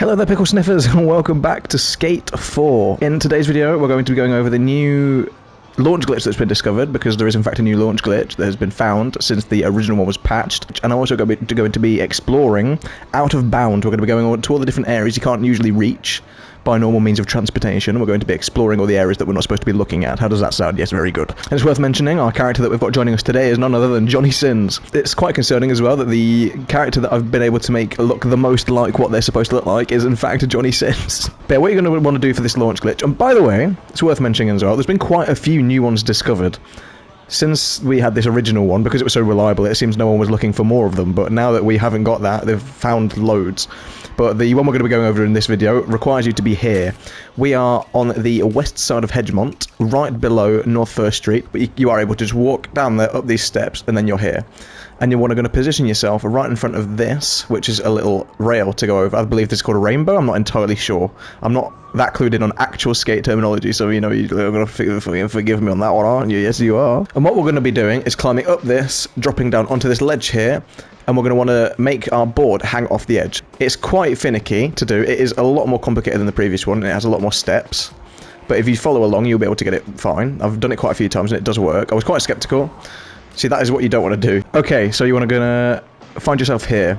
Hello there, pickle sniffers, and welcome back to Skate 4. In today's video, we're going to be going over the new launch glitch that's been discovered, because there is in fact a new launch glitch that has been found since the original one was patched. And I'm also going to be exploring Out of Bound. We're going to be going to all the different areas you can't usually reach by normal means of transportation. We're going to be exploring all the areas that we're not supposed to be looking at. How does that sound? Yes, very good. And it's worth mentioning, our character that we've got joining us today is none other than Johnny Sins. It's quite concerning as well that the character that I've been able to make look the most like what they're supposed to look like is in fact Johnny Sins. But what you're going to want to do for this launch glitch, and by the way, it's worth mentioning as well, there's been quite a few new ones discovered. Since we had this original one, because it was so reliable, it seems no one was looking for more of them, but now that we haven't got that, they've found loads. But the one we're going to be going over in this video requires you to be here. We are on the west side of Hedgemont, right below North 1st Street, but you are able to just walk down there, up these steps, and then you're here. And you're going to position yourself right in front of this, which is a little rail to go over. I believe this is called a rainbow, I'm not entirely sure. I'm not that clued in on actual skate terminology, so you know, you're going to forgive me on that one, aren't you? Yes, you are. And what we're going to be doing is climbing up this, dropping down onto this ledge here, and we're going to want to make our board hang off the edge. It's quite finicky to do. It is a lot more complicated than the previous one, and it has a lot more steps. But if you follow along, you'll be able to get it fine. I've done it quite a few times, and it does work. I was quite skeptical. See, that is what you don't want to do. Okay, so you want to find yourself here.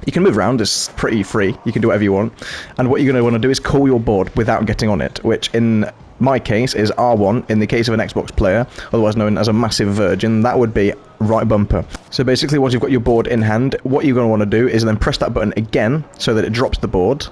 You can move around, it's pretty free. You can do whatever you want. And what you're going to want to do is call your board without getting on it, which in my case is R1. In the case of an Xbox player, otherwise known as a massive virgin, that would be right bumper. So basically, once you've got your board in hand, what you're going to want to do is then press that button again so that it drops the board.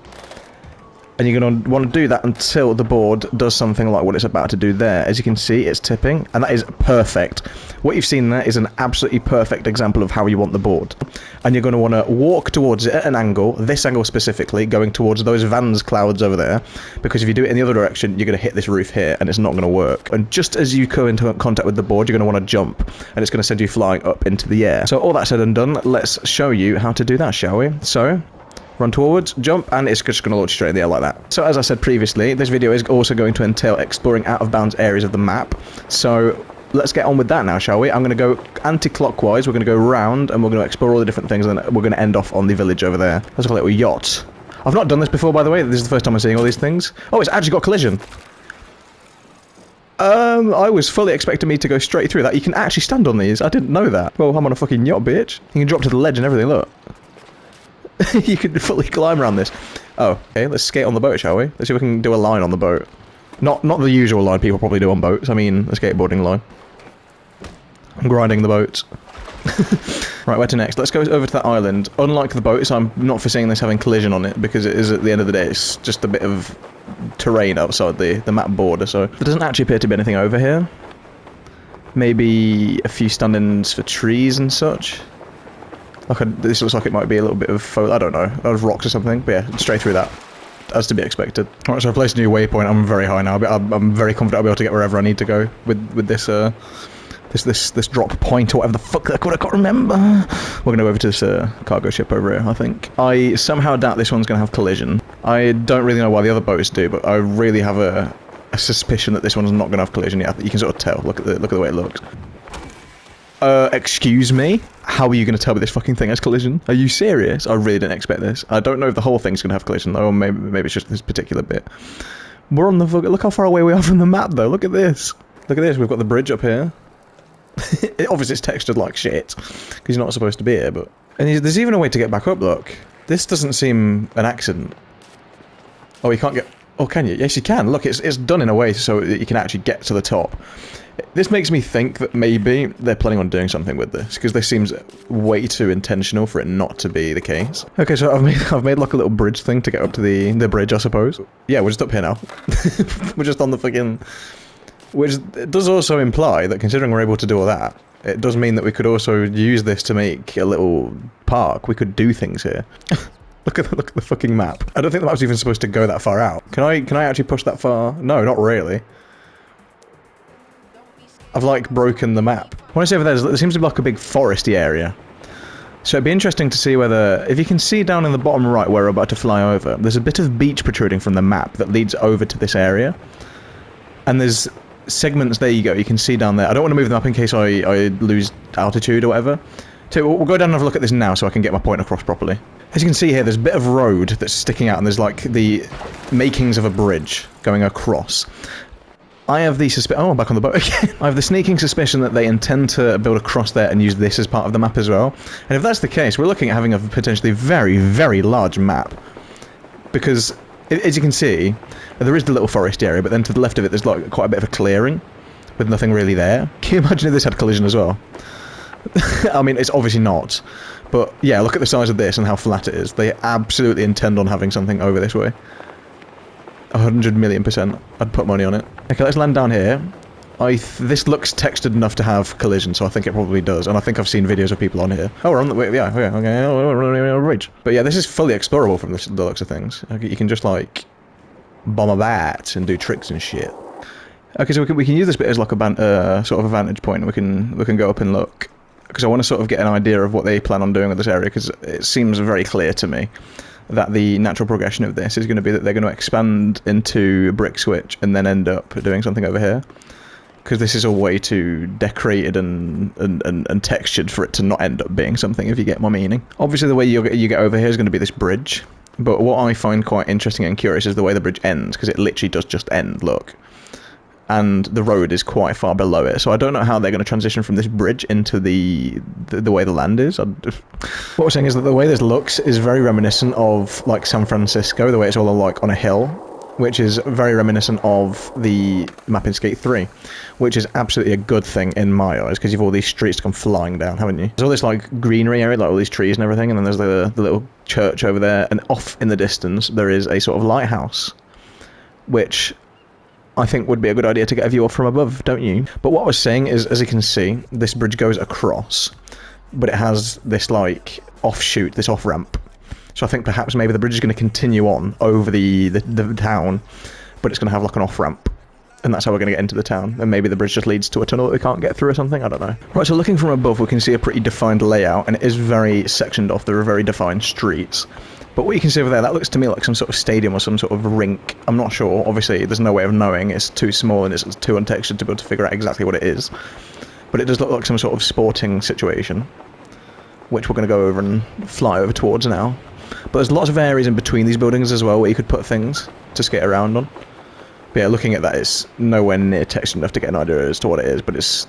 And you're going to want to do that until the board does something like what it's about to do there. As you can see, it's tipping, and that is perfect. What you've seen there is an absolutely perfect example of how you want the board. And you're going to want to walk towards it at an angle, this angle specifically, going towards those Vans clouds over there, because if you do it in the other direction, you're going to hit this roof here, and it's not going to work. And just as you come into contact with the board, you're going to want to jump, and it's going to send you flying up into the air. So all that said and done, let's show you how to do that, shall we? So run towards, jump, and it's just going to launch straight in the air like that. So as I said previously, this video is also going to entail exploring out-of-bounds areas of the map. So let's get on with that now, shall we? I'm going to go anti-clockwise, we're going to go round, and we're going to explore all the different things, and then we're going to end off on the village over there. That's a little yacht. I've not done this before, by the way. This is the first time I'm seeing all these things. Oh, it's actually got collision. I was fully expecting me to go straight through that. You can actually stand on these. I didn't know that. Well, I'm on a fucking yacht, bitch. You can drop to the ledge and everything, look. You can fully climb around this. Oh, okay, let's skate on the boat, shall we? Let's see if we can do a line on the boat. Not the usual line people probably do on boats. I mean, a skateboarding line. I'm grinding the boats. Right, where to next? Let's go over to that island. Unlike the boats, I'm not foreseeing this having collision on it, because it is, at the end of the day, it's just a bit of terrain outside the map border, so there doesn't actually appear to be anything over here. Maybe a few stand-ins for trees and such. This looks like it might be a little bit of, I don't know, of rocks or something, but yeah, straight through that, as to be expected. Alright, so I've placed a new waypoint. I'm very high now, but I'm very confident I'll be able to get wherever I need to go with this this drop point, or whatever the fuck they're called, I can't remember. We're going to go over to this cargo ship over here, I think. I somehow doubt this one's going to have collision. I don't really know why the other boats do, but I really have a suspicion that this one's not going to have collision yet. You can sort of tell, look at the way it looks. Excuse me? How are you going to tell me this fucking thing has collision? Are you serious? I really didn't expect this. I don't know if the whole thing's going to have collision, though, or maybe it's just this particular bit. We're on the... Look how far away we are from the map, though. Look at this. Look at this. We've got the bridge up here. Obviously, it's textured like shit, because you're not supposed to be here, but... And there's even a way to get back up, look. This doesn't seem an accident. Oh, you can't get... Oh, can you? Yes, you can. Look, it's done in a way so that you can actually get to the top. This makes me think that maybe they're planning on doing something with this, because this seems way too intentional for it not to be the case. Okay, so I've made like a little bridge thing to get up to the bridge, I suppose. Yeah, we're just up here now. We're just on the fucking... Which does also imply that, considering we're able to do all that, it does mean that we could also use this to make a little park. We could do things here. Look at the fucking map. I don't think the map's even supposed to go that far out. Can I actually push that far? No, not really. I've like broken the map. When I say over there seems to be like a big foresty area. So it'd be interesting to see whether, if you can see down in the bottom right where we're about to fly over, there's a bit of beach protruding from the map that leads over to this area. And there's segments, there you go, you can see down there. I don't want to move the map in case I lose altitude or whatever. So we'll go down and have a look at this now so I can get my point across properly. As you can see here, there's a bit of road that's sticking out and there's like the makings of a bridge going across. I have the oh, I'm back on the boat again. I have the sneaking suspicion that they intend to build across there and use this as part of the map as well. And if that's the case, we're looking at having a potentially very, very large map. Because, as you can see, there is the little forest area, but then to the left of it there's like quite a bit of a clearing with nothing really there. Can you imagine if this had collision as well? I mean, it's obviously not. But yeah, look at the size of this and how flat it is. They absolutely intend on having something over this way. 100,000,000%. I'd put money on it. Okay, let's land down here. This looks textured enough to have collision, so I think it probably does. And I think I've seen videos of people on here. Oh, we're on the way. Yeah, okay. Bridge. But yeah, this is fully explorable from the looks of things. You can just like bomb a bat and do tricks and shit. Okay, so we can use this bit as like a sort of a vantage point. We can go up and look, because I want to sort of get an idea of what they plan on doing with this area, because it seems very clear to me that the natural progression of this is going to be that they're going to expand into brick switch and then end up doing something over here, because this is a way too decorated and textured for it to not end up being something, if you get my meaning. Obviously the way you get over here is going to be this bridge, but what I find quite interesting and curious is the way the bridge ends, because it literally does just end, look. And the road is quite far below it, so I don't know how they're going to transition from this bridge into the way the land is. What we're saying is that the way this looks is very reminiscent of like San Francisco, the way it's all like on a hill, which is very reminiscent of the map in Skate 3, which is absolutely a good thing in my eyes, because you've all these streets come flying down, haven't you? There's all this like greenery area, like all these trees and everything, and then there's the little church over there, and off in the distance there is a sort of lighthouse, which I think would be a good idea to get a view of from above, don't you? But what I was saying is, as you can see, this bridge goes across, but it has this like offshoot, this off-ramp. So I think perhaps maybe the bridge is going to continue on over the town, but it's going to have like an off-ramp. And that's how we're going to get into the town. And maybe the bridge just leads to a tunnel that we can't get through or something, I don't know. Right, so looking from above we can see a pretty defined layout, and it is very sectioned off. There are very defined streets. But what you can see over there, that looks to me like some sort of stadium or some sort of rink. I'm not sure. Obviously, there's no way of knowing. It's too small and it's too untextured to be able to figure out exactly what it is. But it does look like some sort of sporting situation, which we're going to go over and fly over towards now. But there's lots of areas in between these buildings as well where you could put things to skate around on. But yeah, looking at that, it's nowhere near textured enough to get an idea as to what it is, but it's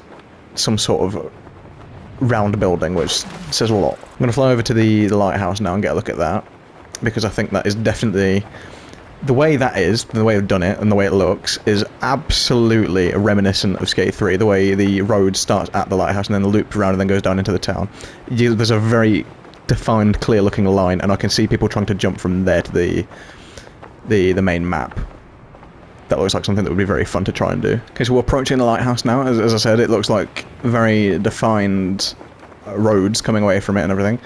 some sort of round building, which says a lot. I'm going to fly over to the lighthouse now and get a look at that, because I think that is definitely the way that is, the way they've done it and the way it looks is absolutely reminiscent of Skate 3, the way the road starts at the lighthouse and then loops around and then goes down into the town. There's a very defined, clear looking line, and I can see people trying to jump from there to the main map. That looks like something that would be very fun to try and do. Okay, so we're approaching the lighthouse now. As I said, it looks like very defined roads coming away from it and everything.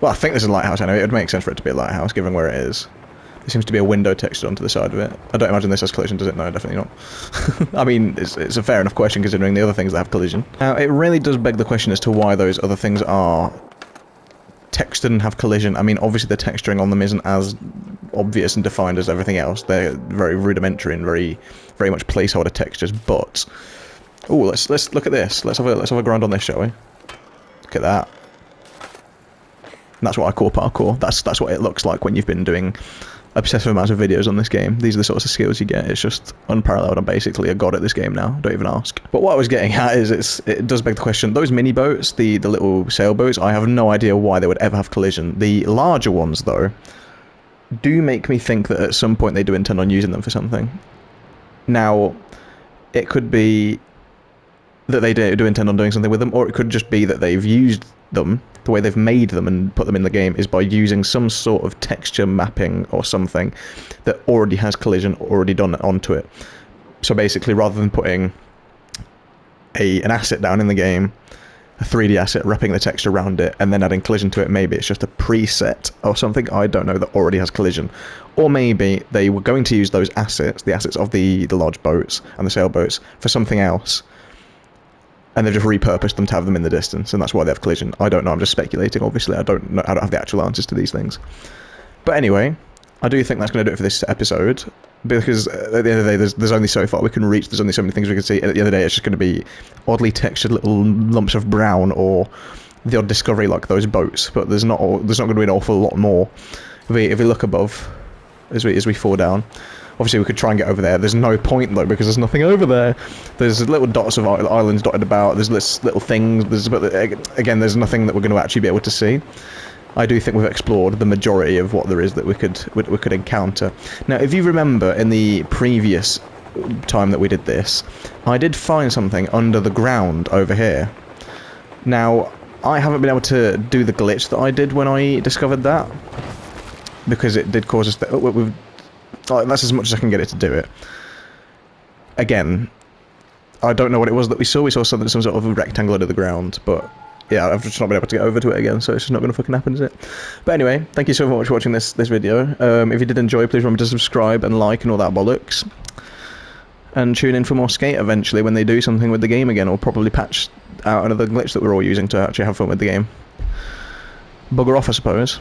Well, I think this is a lighthouse anyway. It would make sense for it to be a lighthouse, given where it is. There seems to be a window textured onto the side of it. I don't imagine this has collision, does it? No, definitely not. I mean, it's a fair enough question considering the other things that have collision. Now, it really does beg the question as to why those other things are textured and have collision. I mean, obviously the texturing on them isn't as obvious and defined as everything else. They're very rudimentary and very much placeholder textures. But oh, let's look at this. Let's have a grind on this, shall we? Look at that. And that's what I call parkour. That's what it looks like when you've been doing obsessive amounts of videos on this game. These are the sorts of skills you get. It's just unparalleled. I'm basically a god at this game now. Don't even ask. But what I was getting at is it does beg the question. Those mini boats, the little sailboats, I have no idea why they would ever have collision. The larger ones, though, do make me think that at some point they do intend on using them for something. Now, it could be that they do intend on doing something with them, or it could just be that they've used them. The way they've made them and put them in the game is by using some sort of texture mapping or something that already has collision already done onto it. So basically, rather than putting an asset down in the game, a 3D asset, wrapping the texture around it, and then adding collision to it, maybe it's just a preset or something, I don't know, that already has collision. Or maybe they were going to use those assets, the assets of the large boats and the sailboats, for something else, and they've just repurposed them to have them in the distance, and that's why they have collision. I don't know, I'm just speculating, obviously. I don't have the actual answers to these things. But anyway, I do think that's going to do it for this episode, because at the end of the day, there's only so far we can reach, there's only so many things we can see, and at the end of the day, it's just going to be oddly textured little lumps of brown, or the odd discovery like those boats, but there's not going to be an awful lot more. If we look above, as we fall down, obviously we could try and get over there. There's no point though, because there's nothing over there. There's little dots of islands dotted about. There's little things. But again, there's nothing that we're going to actually be able to see. I do think we've explored the majority of what there is that we could encounter. Now, if you remember in the previous time that we did this, I did find something under the ground over here. Now, I haven't been able to do the glitch that I did when I discovered that, because it did cause us that's as much as I can get it to do it. Again, I don't know what it was that we saw. We saw some sort of a rectangle under the ground, but yeah, I've just not been able to get over to it again, so it's just not going to fucking happen, is it? But anyway, thank you so much for watching this video. If you did enjoy, please remember to subscribe and like and all that bollocks. And tune in for more Skate eventually when they do something with the game again, or probably patch out another glitch that we're all using to actually have fun with the game. Bugger off, I suppose.